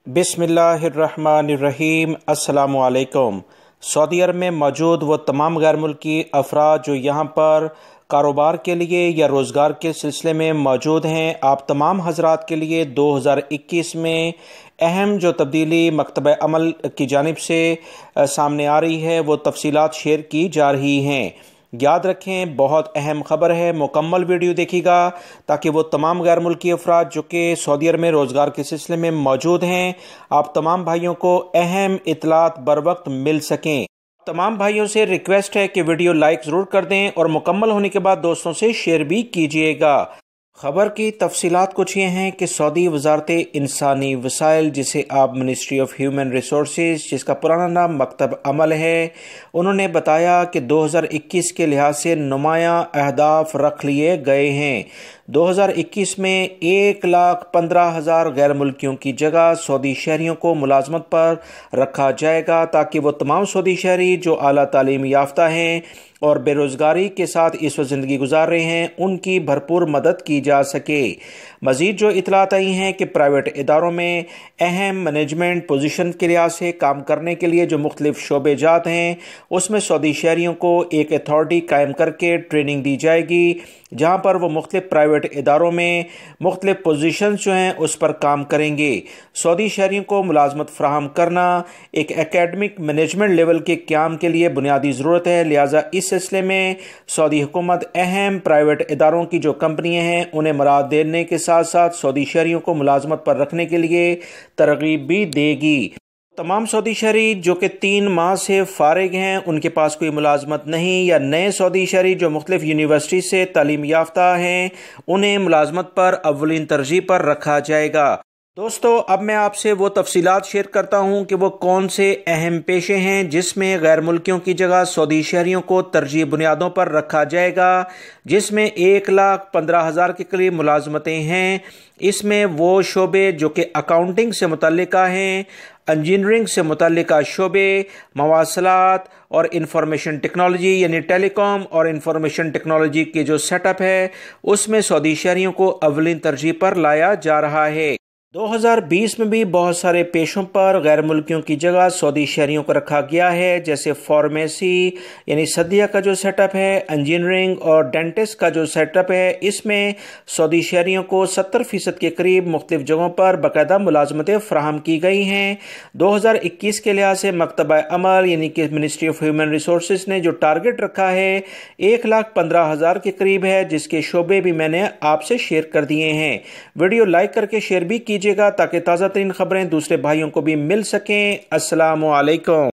بسم اللہ الرحمن الرحیم۔ السلام علیکم۔ سعودی عرب میں موجود وہ تمام غیر ملکی افراد جو یہاں پر کاروبار کے لیے یا روزگار کے سلسلے میں موجود ہیں، آپ تمام حضرات کے لیے 2021 میں اہم جو تبدیلی مکتب عمل کی جانب سے سامنے آ رہی ہے وہ تفصیلات شیئر کی جا رہی ہیں۔ یاد رکھیں، بہت اہم خبر ہے، مکمل ویڈیو دیکھیے گا تاکہ وہ تمام غیر ملکی افراد جو کہ سعودی عرب میں روزگار کے سلسلے میں موجود ہیں، آپ تمام بھائیوں کو اہم اطلاعات بروقت مل سکیں۔ تمام بھائیوں سے ریکویسٹ ہے کہ ویڈیو لائک ضرور کر دیں اور مکمل ہونے کے بعد دوستوں سے شیئر بھی کیجیے گا۔ خبر کی تفصیلات کچھ یہ ہیں کہ سعودی وزارت انسانی وسائل، جسے آپ منسٹری آف ہیومن ریسورسز، جس کا پرانا نام مکتب عمل ہے، انہوں نے بتایا کہ 2021 کے لحاظ سے نمایاں اہداف رکھ لیے گئے ہیں۔ 2021 میں 1,15,000 غیر ملکیوں کی جگہ سعودی شہریوں کو ملازمت پر رکھا جائے گا تاکہ وہ تمام سعودی شہری جو اعلیٰ تعلیم یافتہ ہیں اور بے روزگاری کے ساتھ اس وقت زندگی گزار رہے ہیں، ان کی بھرپور مدد کی جا سکے۔ مزید جو اطلاعات آئی ہیں کہ پرائیویٹ اداروں میں اہم مینجمنٹ پوزیشن کے لحاظ سے کام کرنے کے لیے جو مختلف شعبے جات ہیں، اس میں سعودی شہریوں کو ایک اتھارٹی قائم کر کے ٹریننگ دی جائے گی، جہاں پر وہ مختلف پرائیویٹ اداروں میں مختلف پوزیشنز جو ہیں اس پر کام کریں گے۔ سعودی شہریوں کو ملازمت فراہم کرنا ایک اکیڈمک مینجمنٹ لیول کے قیام کے لیے بنیادی ضرورت ہے، لہٰذا اس سلسلے میں سعودی حکومت اہم پرائیویٹ اداروں کی جو کمپنیاں ہیں انہیں مراعات دینے کے ساتھ ساتھ سعودی شہریوں کو ملازمت پر رکھنے کے لیے ترغیب بھی دے گی۔ تمام سعودی شہری جو کہ 3 ماہ سے فارغ ہیں، ان کے پاس کوئی ملازمت نہیں، یا نئے سعودی شہری جو مختلف یونیورسٹی سے تعلیم یافتہ ہیں، انہیں ملازمت پر اولین ترجیح پر رکھا جائے گا۔ دوستو، اب میں آپ سے وہ تفصیلات شیئر کرتا ہوں کہ وہ کون سے اہم پیشے ہیں جس میں غیر ملکیوں کی جگہ سعودی شہریوں کو ترجیح بنیادوں پر رکھا جائے گا، جس میں 1,15,000 کے قریب ملازمتیں ہیں۔ اس میں وہ شعبے جو کہ اکاؤنٹنگ سے متعلقہ ہیں، انجینئرنگ سے متعلقہ شعبے، مواصلات اور انفارمیشن ٹیکنالوجی یعنی ٹیلی کام اور انفارمیشن ٹیکنالوجی کے جو سیٹ اپ ہے، اس میں سعودی شہریوں کو اولین ترجیح پر لایا جا رہا ہے۔ 2020 میں بھی بہت سارے پیشوں پر غیر ملکیوں کی جگہ سعودی شہریوں کو رکھا گیا ہے، جیسے فارمیسی یعنی صیدلہ کا جو سیٹ اپ ہے، انجینئرنگ اور ڈینٹسٹ کا جو سیٹ اپ ہے، اس میں سعودی شہریوں کو 70% کے قریب مختلف جگہوں پر باقاعدہ ملازمتیں فراہم کی گئی ہیں۔ 2021 کے لحاظ سے مکتب عمل یعنی کہ منسٹری آف ہیومن ریسورسز نے جو ٹارگٹ رکھا ہے 1,15,000 کے قریب ہے، جس کے شعبے بھی میں نے آپ سے شیئر کر دیے ہیں۔ ویڈیو لائک کر کے شیئر بھی کیجیے گا تاکہ تازہ ترین خبریں دوسرے بھائیوں کو بھی مل سکیں۔ السلام علیکم۔